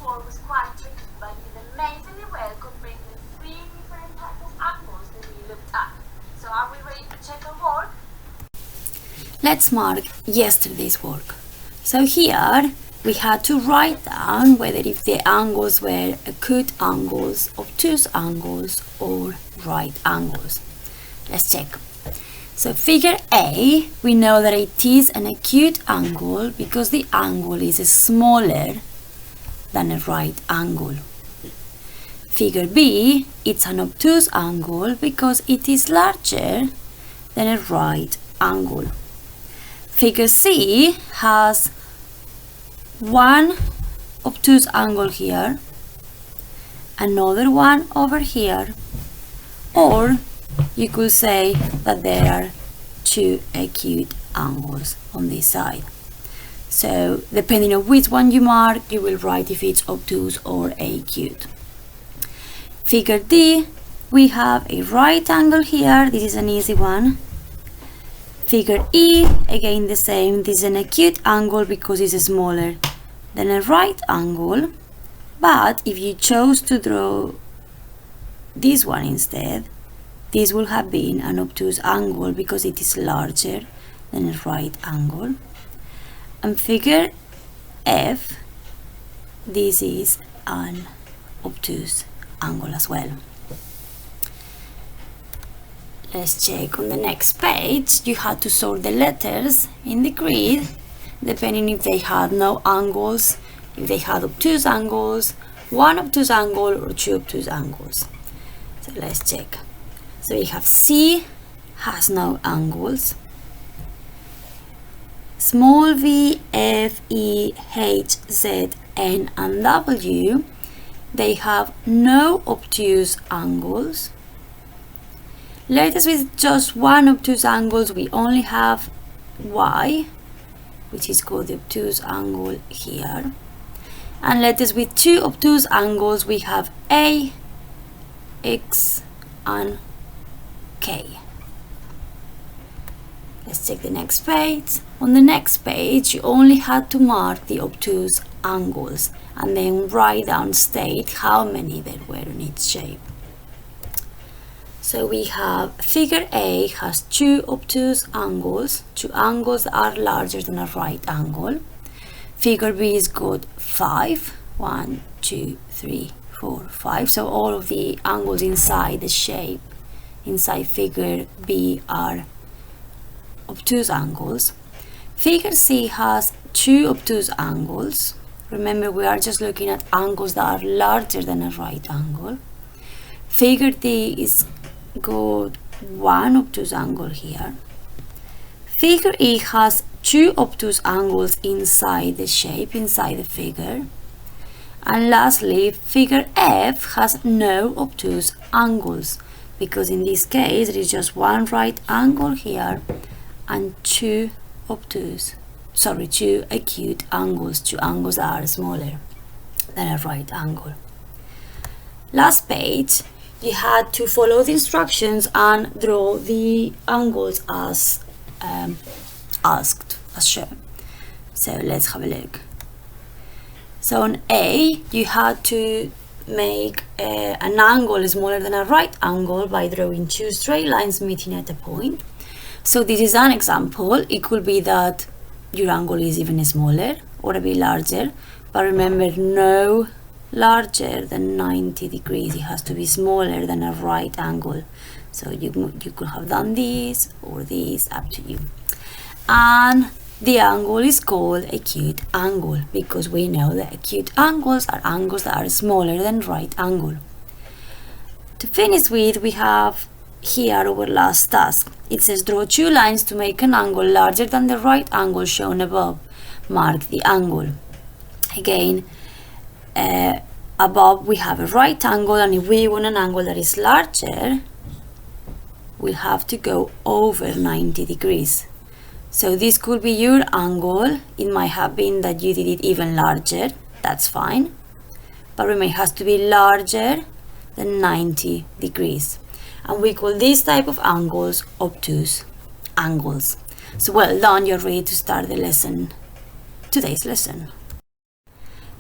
work was quite tricky, but you did amazingly well comparing the three different types of angles that we looked at. So are we ready to check our work? Let's mark yesterday's work. So here we had to write down whether if the angles were acute angles, obtuse angles or right angles. Let's check. So figure A, we know that it is an acute angle because the angle is smaller than a right angle. Figure B, it's an obtuse angle because it is larger than a right angle. Figure C has one obtuse angle here, another one over here, or you could say that there are two acute angles on this side. So depending on which one you mark, you will write if it's obtuse or acute. Figure D, we have a right angle here. This is an easy one. Figure E, again the same. This is an acute angle because it's smaller than a right angle. But if you chose to draw this one instead, this will have been an obtuse angle because it is larger than a right angle. And figure F, this is an obtuse angle as well. Let's check on the next page. You had to sort the letters in the grid depending if they had no angles, if they had obtuse angles, one obtuse angle or two obtuse angles. So let's check. So we have C has no angles. Small v, f, e, h, z, n and w, they have no obtuse angles. Letters with just one obtuse angle, we only have y, which is called the obtuse angle here. And letters with two obtuse angles, we have a, x and k. Let's check the next page. On the next page, you only had to mark the obtuse angles and then write down, state how many there were in each shape. So we have figure A has two obtuse angles, two angles that are larger than a right angle. Figure B has got 5, 1, 2, 3, 4, 5. So all of the angles inside the shape, inside figure B are obtuse angles. Figure C has two obtuse angles. Remember, we are just looking at angles that are larger than a right angle. Figure D is got one obtuse angle here. Figure E has two obtuse angles inside the shape, inside the figure. And lastly, figure F has no obtuse angles because in this case there is just one right angle here and two acute angles, two angles that are smaller than a right angle. Last page, you had to follow the instructions and draw the angles as asked, as shown. So let's have a look. So on A, you had to make an angle smaller than a right angle by drawing two straight lines meeting at a point. So this is an example. It could be that your angle is even smaller or a bit larger, but remember, no larger than 90 degrees. It has to be smaller than a right angle. So you could have done this or this, up to you. And the angle is called acute angle because we know that acute angles that are smaller than right angle. To finish with, we have here our last task. It says draw two lines to make an angle larger than the right angle shown above. Mark the angle. Again, above we have a right angle, and if we want an angle that is larger, we'll have to go over 90 degrees. So this could be your angle. It might have been that you did it even larger. That's fine. But remember, it has to be larger than 90 degrees. And we call this type of angles obtuse angles. So well done, you're ready to start the lesson, today's lesson.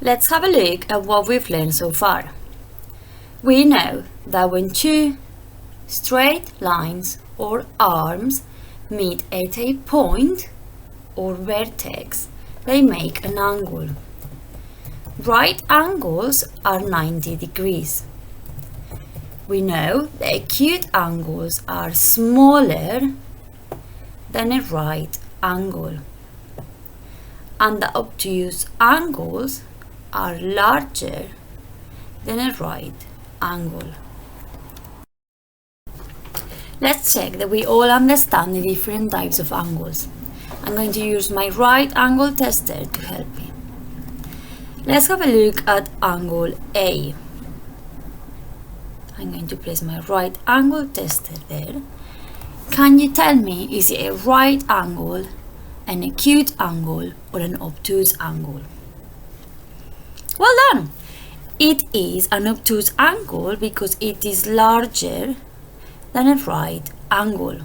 Let's have a look at what we've learned so far. We know that when two straight lines or arms meet at a point or vertex, they make an angle. Right angles are 90 degrees. We know that acute angles are smaller than a right angle, and the obtuse angles are larger than a right angle. Let's check that we all understand the different types of angles. I'm going to use my right angle tester to help me. Let's have a look at angle A. I'm going to place my right angle tester there. Can you tell me, is it a right angle, an acute angle, or an obtuse angle? Well done! It is an obtuse angle because it is larger than a right angle.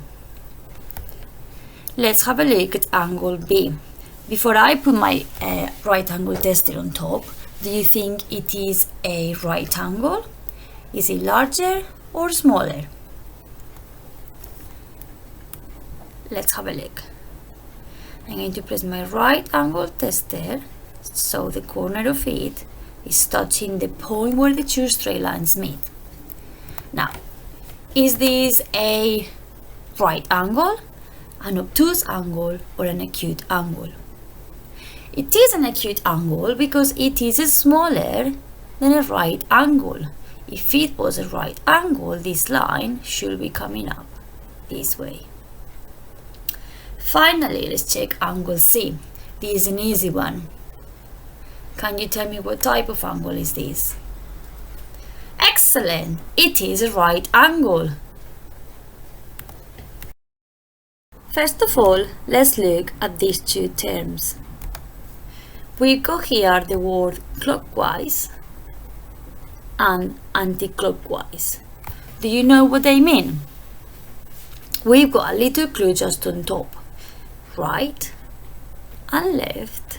Let's have a look at angle B. Before I put my right angle tester on top, do you think it is a right angle? Is it larger or smaller? Let's have a look. I'm going to place my right angle tester so the corner of it is touching the point where the two straight lines meet. Now, is this a right angle, an obtuse angle, or an acute angle? It is an acute angle because it is smaller than a right angle. If it was a right angle, this line should be coming up this way. Finally, let's check angle C. This is an easy one. Can you tell me what type of angle is this? Excellent! It is a right angle. First of all, let's look at these two terms. We've got here the word clockwise and anti-clockwise. Do you know what they mean? We've got a little clue just on top. Right and left.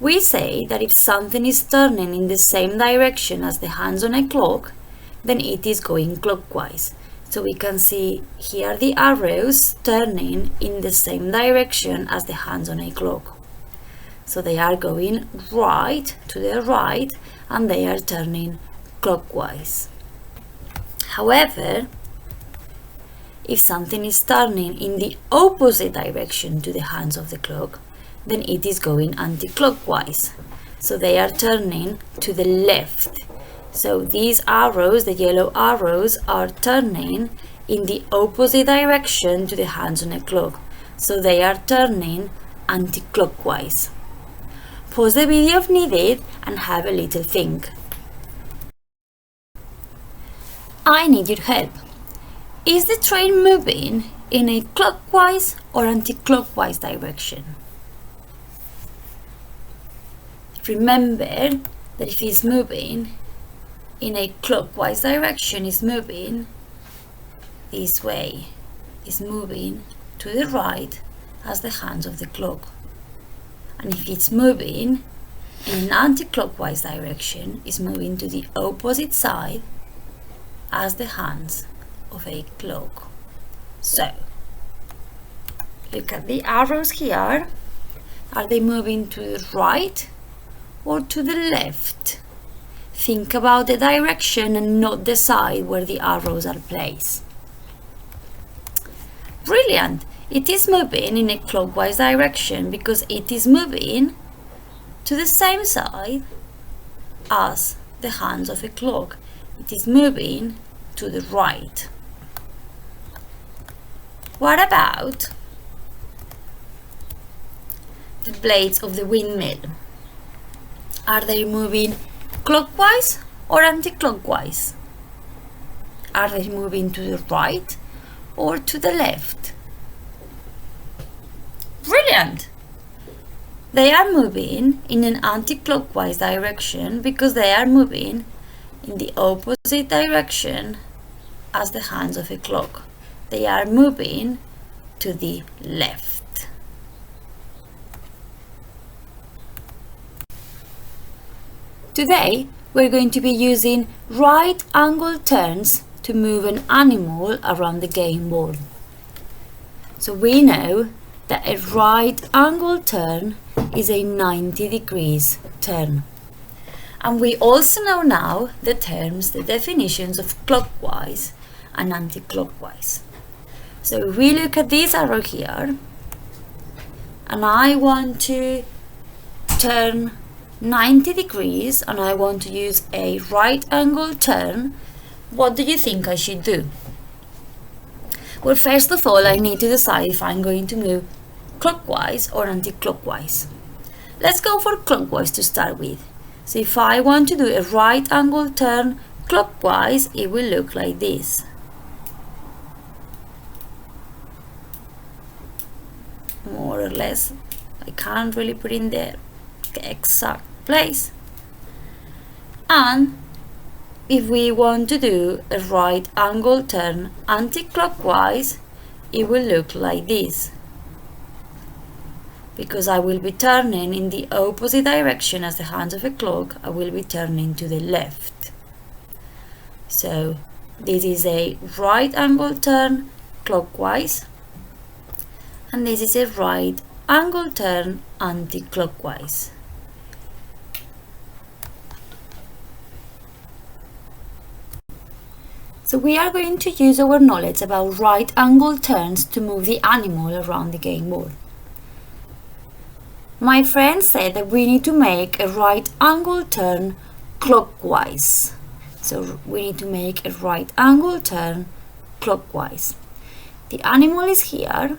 We say that if something is turning in the same direction as the hands on a clock, then it is going clockwise. So we can see here the arrows turning in the same direction as the hands on a clock. So they are going right to the right and they are turning clockwise. However, if something is turning in the opposite direction to the hands of the clock, then it is going anti-clockwise. So they are turning to the left. So these arrows, the yellow arrows, are turning in the opposite direction to the hands on a clock. So they are turning anti-clockwise. Pause the video if needed and have a little think. I need your help. Is the train moving in a clockwise or anti-clockwise direction? Remember that if it's moving in a clockwise direction, it's moving this way. It's moving to the right as the hands of the clock. And if it's moving in an anti-clockwise direction, it's moving to the opposite side as the hands of a clock. So, look at the arrows here. Are they moving to the right or to the left? Think about the direction and not the side where the arrows are placed. Brilliant! It is moving in a clockwise direction because it is moving to the same side as the hands of a clock. It is moving to the right. What about the blades of the windmill? Are they moving clockwise or anti-clockwise? Are they moving to the right or to the left? Brilliant! They are moving in an anti-clockwise direction because they are moving in the opposite direction as the hands of a clock. They are moving to the left. Today we're going to be using right angle turns to move an animal around the game board. So we know that a right angle turn is a 90 degrees turn. And we also know now the definitions of clockwise and anti-clockwise. So if we look at this arrow here, and I want to turn 90 degrees and I want to use a right angle turn, what do you think I should do? Well, first of all, I need to decide if I'm going to move clockwise or anti-clockwise. Let's go for clockwise to start with. So if I want to do a right angle turn clockwise, it will look like this. More or less. I can't really put in the exact place. And if we want to do a right angle turn anti-clockwise, it will look like this, because I will be turning in the opposite direction as the hands of a clock. I will be turning to the left. So this is a right angle turn clockwise, and this is a right angle turn anti-clockwise. So we are going to use our knowledge about right angle turns to move the animal around the game board. My friend said that we need to make a right angle turn clockwise. So we need to make a right angle turn clockwise. The animal is here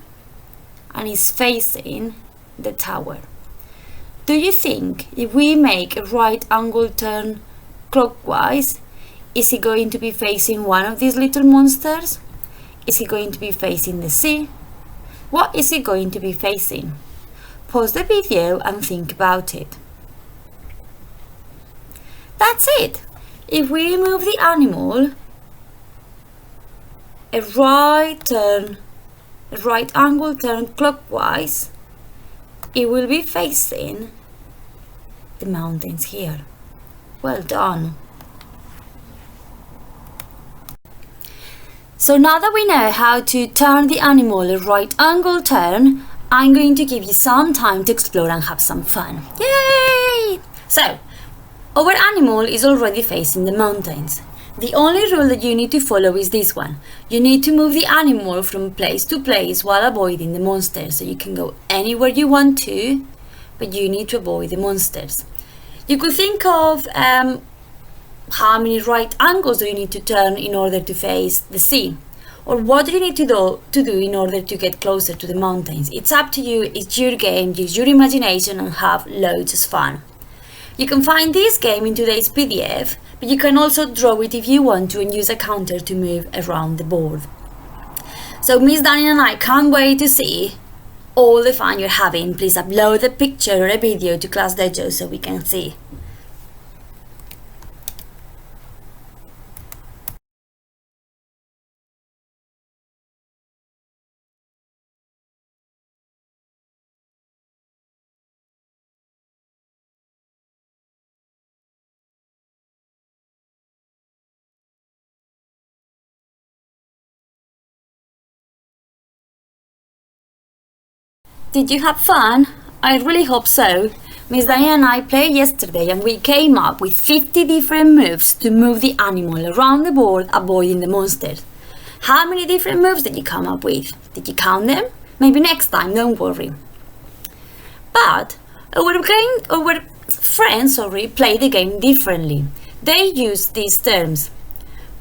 and is facing the tower. Do you think if we make a right angle turn clockwise, is he going to be facing one of these little monsters? Is he going to be facing the sea? What is he going to be facing? Pause the video and think about it. That's it. If we move the animal a right angle turn clockwise, it will be facing the mountains here. Well done. So now that we know how to turn the animal a right angle turn, I'm going to give you some time to explore and have some fun. Yay! So, our animal is already facing the mountains. The only rule that you need to follow is this one. You need to move the animal from place to place while avoiding the monsters. So you can go anywhere you want to, but you need to avoid the monsters. You could think of how many right angles do you need to turn in order to face the sea? Or what do you need to do in order to get closer to the mountains? It's up to you, it's your game, use your imagination and have loads of fun. You can find this game in today's PDF, but you can also draw it if you want to and use a counter to move around the board. So Miss Dani and I can't wait to see all the fun you're having. Please upload a picture or a video to Class Dojo so we can see. Did you have fun? I really hope so. Miss Diana and I played yesterday and we came up with 50 different moves to move the animal around the board, avoiding the monsters. How many different moves did you come up with? Did you count them? Maybe next time, don't worry. But our friends play the game differently. They use these terms: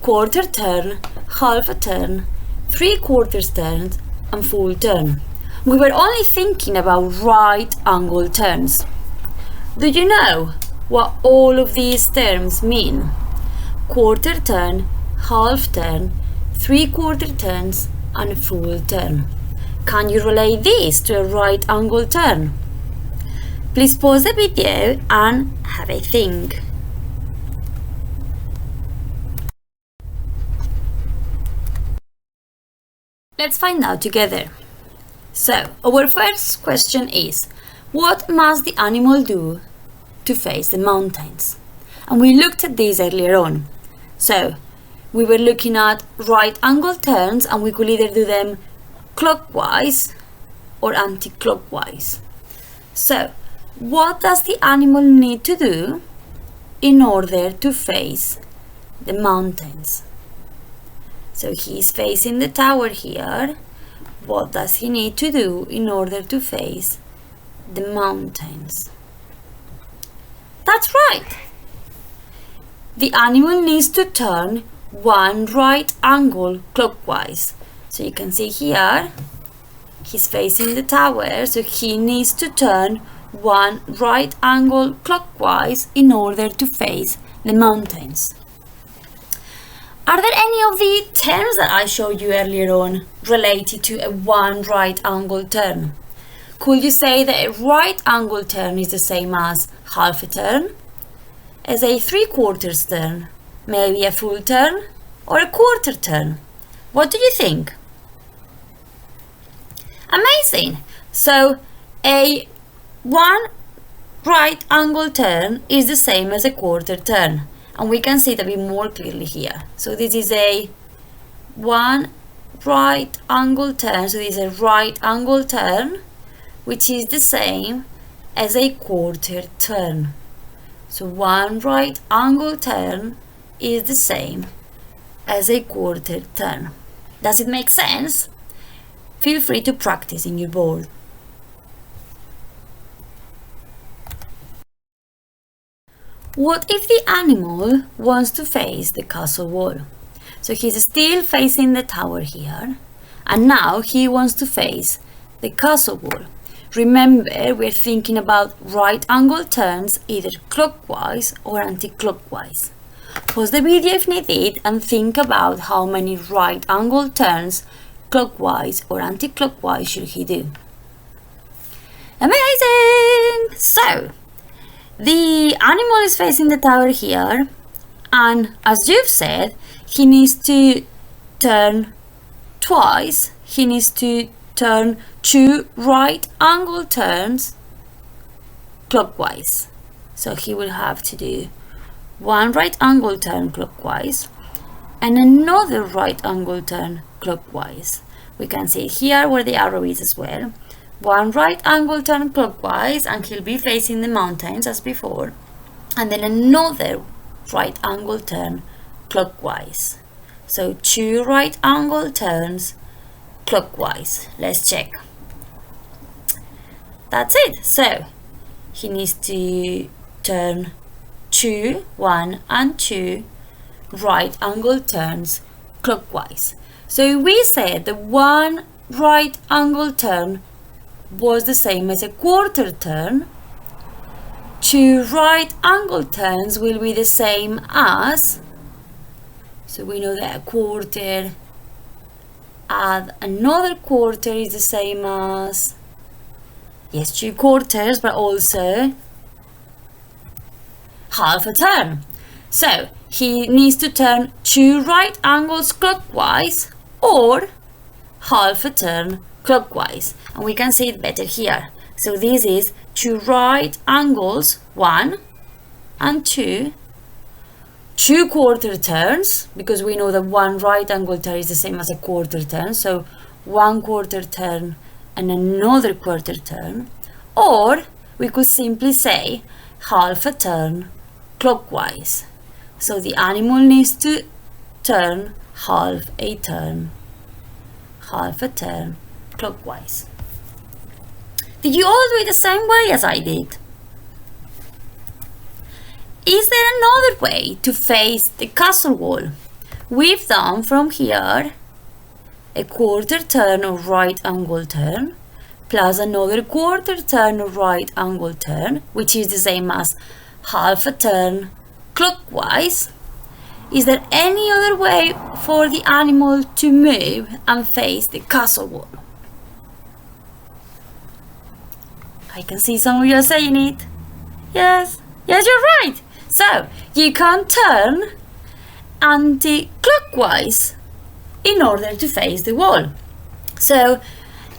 quarter turn, half a turn, 3/4 turn, and full turn. We were only thinking about right angle turns. Do you know what all of these terms mean? Quarter turn, half turn, 3/4 turns, and full turn. Can you relate this to a right angle turn? Please pause the video and have a think. Let's find out together. So, our first question is, what must the animal do to face the mountains? And we looked at this earlier on. So we were looking at right angle turns, and we could either do them clockwise or anti-clockwise. So what does the animal need to do in order to face the mountains? So he's facing the tower here. What does he need to do in order to face the mountains? That's right. The animal needs to turn one right angle clockwise. So you can see here, he's facing the tower, so he needs to turn one right angle clockwise in order to face the mountains. Are there any of the terms that I showed you earlier on related to a one right angle turn? Could you say that a right angle turn is the same as half a turn, as a 3/4 turn, maybe a full turn, or a quarter turn? What do you think? Amazing! So a one right angle turn is the same as a quarter turn, and we can see it a bit more clearly here. So this is a one right angle turn, so this is a right angle turn, which is the same as a quarter turn. So one right angle turn is the same as a quarter turn. Does it make sense? Feel free to practice in your board. What if the animal wants to face the castle wall? So he's still facing the tower here, and now he wants to face the castle wall. Remember, we're thinking about right angle turns either clockwise or anti-clockwise. Pause the video if needed and think about how many right angle turns clockwise or anti-clockwise should he do. Amazing! So, the animal is facing the tower here, and as you've said, he needs to turn twice. He needs to turn 2 right angle turns clockwise. So he will have to do one right angle turn clockwise and another right angle turn clockwise. We can see here where the arrow is as well. One right angle turn clockwise, and he'll be facing the mountains as before, and then another right angle turn clockwise. So 2 right angle turns clockwise. Let's check. That's it. So he needs to turn 2, 1 and 2 right angle turns clockwise. So we said the one right angle turn was the same as a quarter turn. 2 right angle turns will be the same as, so we know that a quarter add another quarter is the same as, yes, 2 quarters, but also half a turn. So he needs to turn 2 right angles clockwise or half a turn clockwise, and we can see it better here. So this is 2 right angles, 1 and 2, 2 quarter turns, because we know that 1 right angle turn is the same as a quarter turn, so 1 quarter turn and another quarter turn, or we could simply say half a turn clockwise. So the animal needs to turn half a turn clockwise. Did you all do it the same way as I did? Is there another way to face the castle wall? We've done from here a quarter turn or right angle turn plus another quarter turn or right angle turn, which is the same as half a turn clockwise. Is there any other way for the animal to move and face the castle wall? I can see some of you are saying it. Yes, you're right. So you can turn anti-clockwise in order to face the wall. So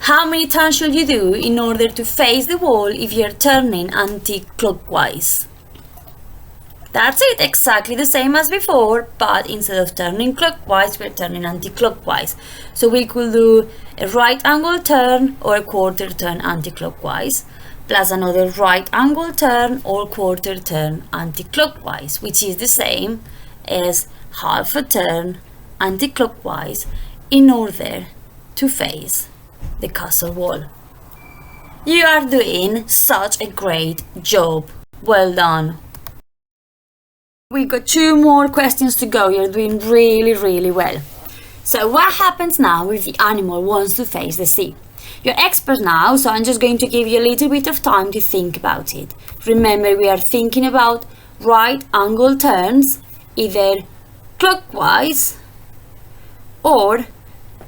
how many turns should you do in order to face the wall if you're turning anti-clockwise? That's it, exactly the same as before, but instead of turning clockwise, we're turning anti-clockwise. So we could do a right angle turn or a quarter turn anti-clockwise, plus another right angle turn or quarter turn anti-clockwise, which is the same as half a turn anti-clockwise in order to face the castle wall. You are doing such a great job. Well done. We've got 2 more questions to go. You're doing really well. So what happens now if the animal wants to face the sea? You're expert now, so I'm just going to give you a little bit of time to think about it. Remember, we are thinking about right angle turns, either clockwise or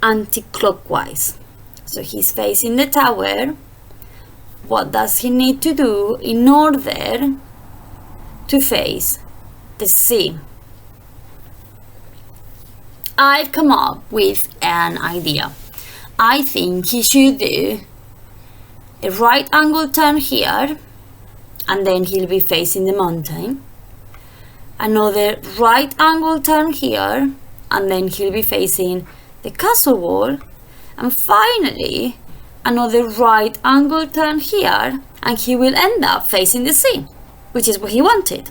anti-clockwise. So he's facing the tower. What does he need to do in order to face the sea? I've come up with an idea. I think he should do a right angle turn here, and then he'll be facing the mountain. Another right angle turn here, and then he'll be facing the castle wall. And finally, another right angle turn here, and he will end up facing the sea, which is what he wanted.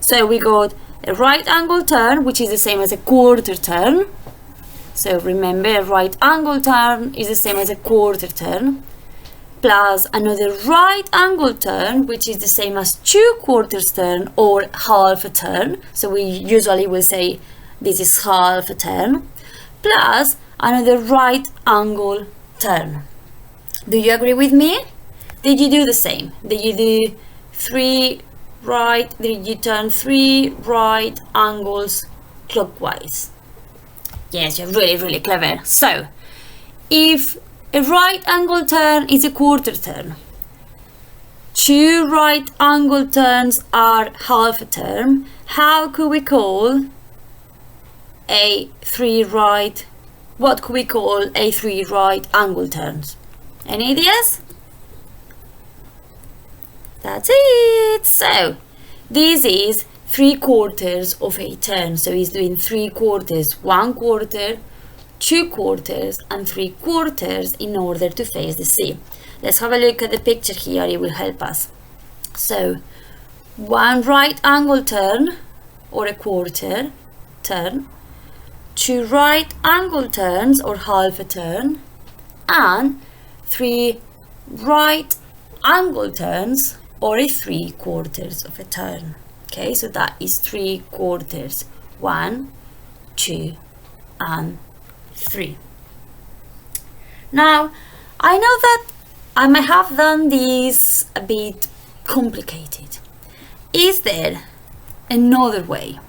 So we got a right angle turn, which is the same as a quarter turn. So remember, a right angle turn is the same as a quarter turn, plus another right angle turn, which is the same as 2 quarters turn or half a turn. So we usually will say this is half a turn, plus another right angle turn. Do you agree with me? Did you do the same? Did you do 3 right? Did you turn 3 right angles clockwise? Yes, you're really clever. So, if a right angle turn is a quarter turn, 2 right angle turns are half a turn, how could we call a 3 right? What could we call a 3 right angle turns? Any ideas? That's it. So this is 3 quarters of a turn. So he's doing 3 quarters, 1 quarter, 2 quarters, and 3 quarters in order to face the sea. Let's have a look at the picture here. It will help us. So 1 right angle turn or a quarter turn, 2 right angle turns or half a turn, and 3 right angle turns or a 3 quarters of a turn. Okay, so that is 3 quarters. 1, 2, and 3. Now, I know that I might have done this a bit complicated. Is there another way?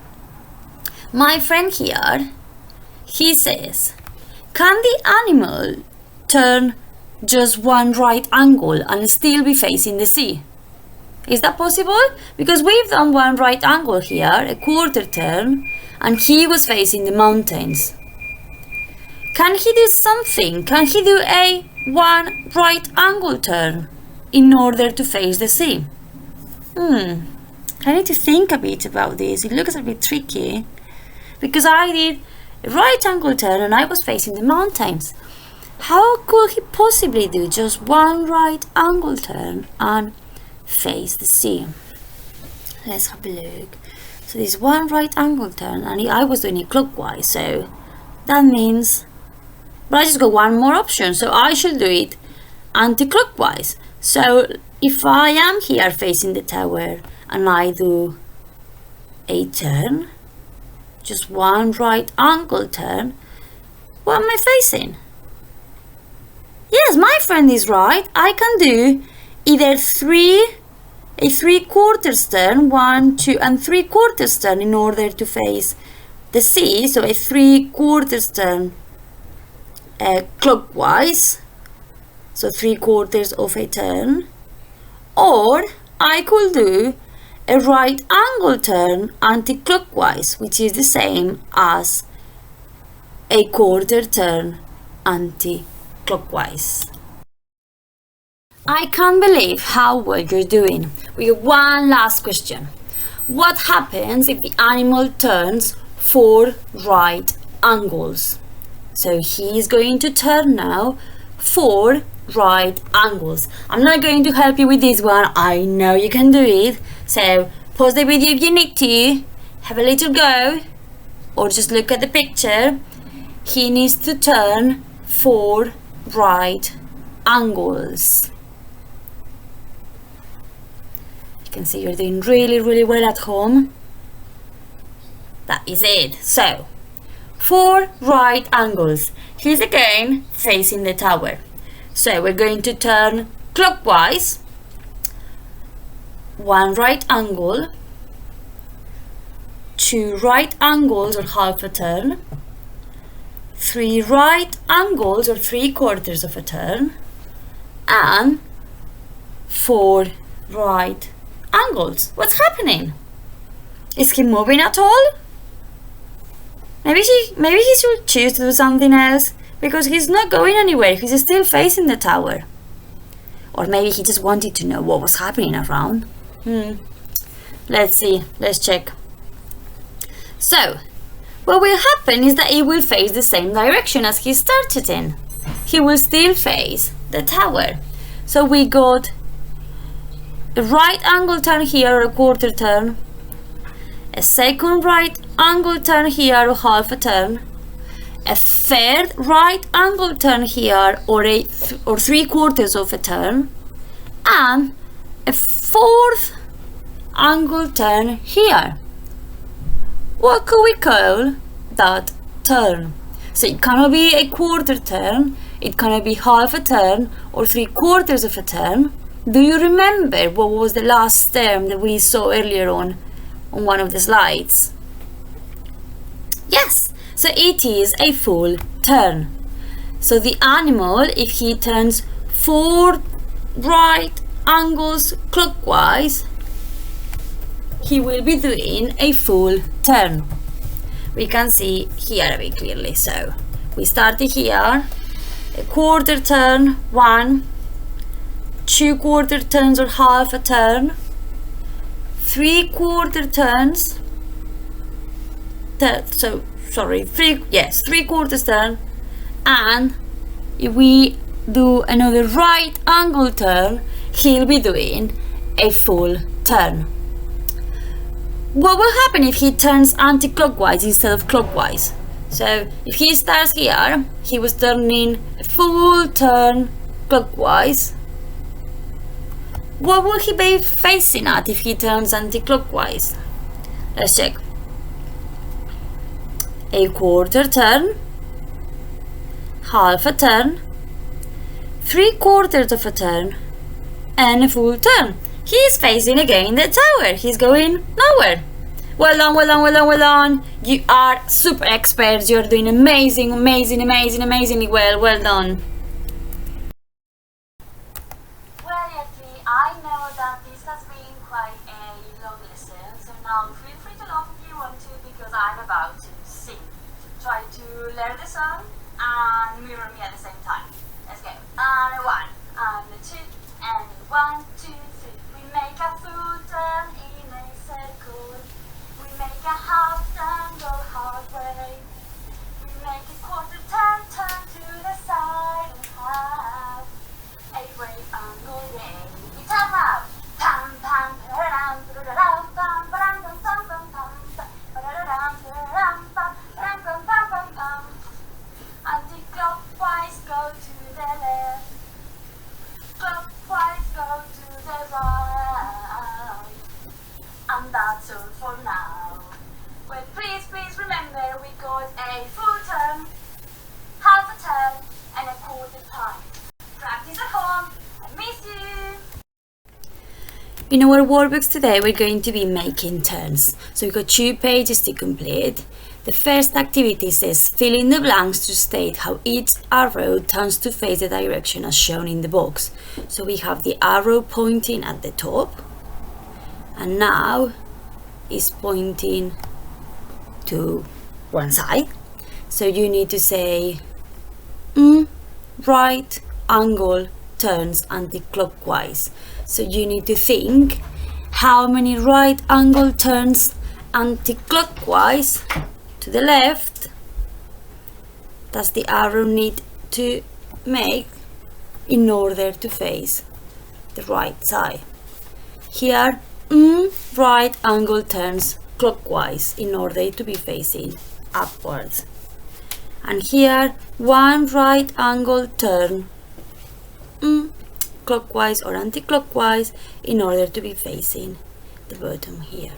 My friend here, he says, can the animal turn just 1 right angle and still be facing the sea? Is that possible? Because we've done 1 right angle here, a quarter turn, and he was facing the mountains. Can he do something? Can he do a 1 right angle turn in order to face the sea? I need to think a bit about this. It looks a bit tricky because I did a right angle turn and I was facing the mountains. How could he possibly do just 1 right angle turn and face the sea? Let's have a look. So this 1 right angle turn, and I was doing it clockwise, so that means, but I just got 1 more option, so I should do it anti-clockwise. So if I am here facing the tower and I do a turn, just 1 right angle turn, what am I facing? Yes, my friend is right. I can do either a 3 quarters turn, 1, 2, and 3 quarters turn in order to face the sea. So a 3 quarters turn clockwise, so 3 quarters of a turn, or I could do a right angle turn anti-clockwise, which is the same as a quarter turn anti-clockwise. I can't believe how well you're doing. We have one last question. what happens if the animal turns 4 right angles? So he's going to turn now 4 right angles. I'm not going to help you with this one. I know you can do it. So pause the video if you need to, have a little go, or just look at the picture. He needs to turn 4 right angles. You can see you're doing really well at home. That is it. So 4 right angles. He's again facing the tower. So we're going to turn clockwise, 1 right angle, 2 right angles or half a turn, 3 right angles or 3/4 of a turn, and 4 right angles. What's happening? Is he moving at all? Maybe he should choose to do something else, because he's not going anywhere. He's still facing the tower. Or maybe he just wanted to know what was happening around. Let's see. Let's check. So, what will happen is that he will face the same direction as he started in. He will still face the tower. So we got a right angle turn here, or a 1/4 turn, a second right angle turn here, or half a turn, a third right angle turn here, or 3/4 of a turn, and a 4th angle turn here. What could we call that turn? So it cannot be a 1/4 turn, it cannot be half a turn, or 3/4 of a turn. Do you remember what was the last term that we saw earlier on one of the slides? Yes, so it is a full turn. So the animal, if he turns 4 right angles clockwise, he will be doing a full turn. We can see here very clearly. So we started here, a 1/4 turn, 1, 2/4 turns or half a turn, 3/4 turns, 3/4 turn, and if we do another right angle turn, he'll be doing a full turn. What will happen if he turns anti-clockwise instead of clockwise? So if he starts here, he was turning a full turn clockwise. What will he be facing at if he turns anti-clockwise? Let's check. A 1/4 turn, half a turn, 3/4 of a turn, and a full turn. He's facing again the tower. He's going nowhere. Well done, well done, well done, well done. You are super experts. You're doing amazingly well. Well done. Well, Yeti, I know that this has been quite a long lesson, so now feel free to laugh if you want to, because I'm about to sing. Try to learn the song and mirror me at the same time. Let's go. And a 1, and a 2, and 1, 2, 3. We make a full turn in a circle. We make a half turn, go halfway. We make a 1/4 turn, turn to the side and half. A right angle, yay. We tap out. Pam, pam, pa-da-dam, pa-da-dam, pam, pa-dam, pam, pam, pam, pam, pa-da-dam, pa-da-dam, pam, pam, pam, pam, pam, pam. Anti-clockwise, go to the left. Clockwise, go to the right. And that's all for now. Well, please remember we got a full turn, half a turn, and a 1/4 turn. Practice at home. I miss you. In our workbooks today, we're going to be making turns. So we've got 2 pages to complete. The first activity says fill in the blanks to state how each arrow turns to face the direction as shown in the box. So we have the arrow pointing at the top, and now it's pointing to one side. So you need to say right angle turns anti-clockwise. So you need to think how many right angle turns anti-clockwise to the left does the arrow need to make in order to face the right side. Here, right angle turns clockwise in order to be facing upwards. And here, one right angle turn clockwise or anti-clockwise in order to be facing the bottom here.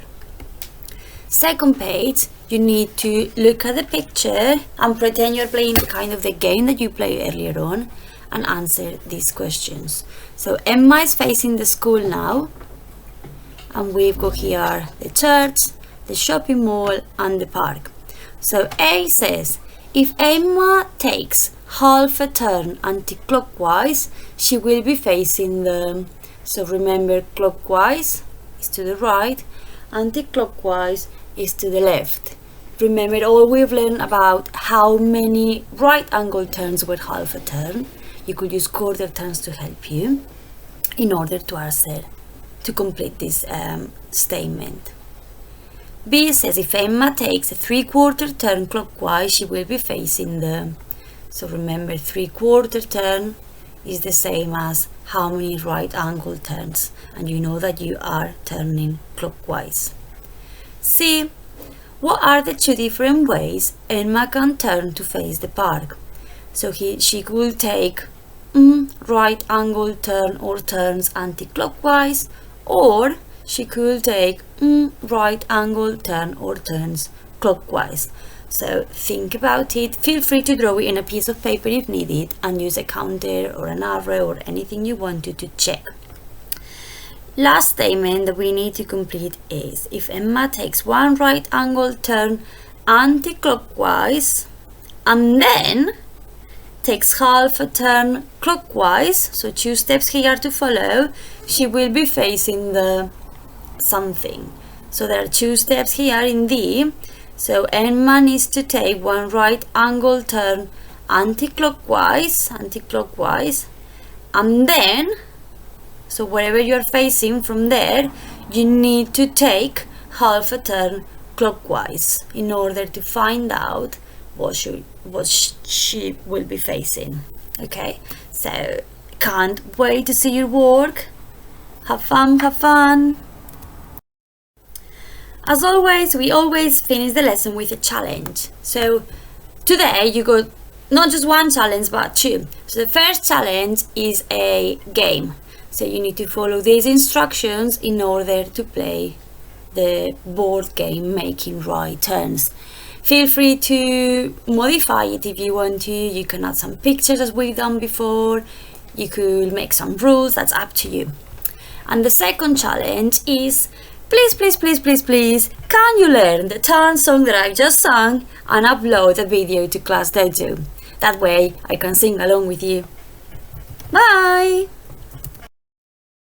Second page, you need to look at the picture and pretend you're playing the game that you played earlier on and answer these questions. So Emma is facing the school now, and we've got here the church, the shopping mall and the park. So A says, if Emma takes half a turn anti-clockwise, she will be facing the... So remember, clockwise is to the right, anti-clockwise is to the left. Remember all we've learned about how many right angle turns were half a turn. You could use quarter turns to help you in order to answer, to complete this statement. B says if Emma takes a 3/4 turn clockwise, she will be facing the... So remember, 3/4 turn is the same as how many right angle turns, and you know that you are turning clockwise. C, what are the two different ways Emma can turn to face the park? So she could take right angle turn or turns anti-clockwise, or she could take right angle turn or turns clockwise. So think about it. Feel free to draw it in a piece of paper if needed and use a counter or an arrow or anything you wanted to check. Last statement that we need to complete is if Emma takes one right angle turn anti-clockwise and then takes half a turn clockwise, so 2 steps here to follow, she will be facing the something. So there are 2 steps here in D. So Emma needs to take one right angle turn anti-clockwise, and then, so wherever you're facing from there, you need to take half a turn clockwise in order to find out what she will be facing. Okay, so can't wait to see your work. Have fun, have fun. As always, we always finish the lesson with a challenge. So today you got not just one challenge but 2. So the first challenge is a game. So you need to follow these instructions in order to play the board game Making Right Turns. Feel free to modify it if you want to. You can add some pictures as we've done before. You could make some rules, that's up to you. And the second challenge is please, can you learn the turn song that I've just sung and upload a video to Class Dojo? That way I can sing along with you. Bye!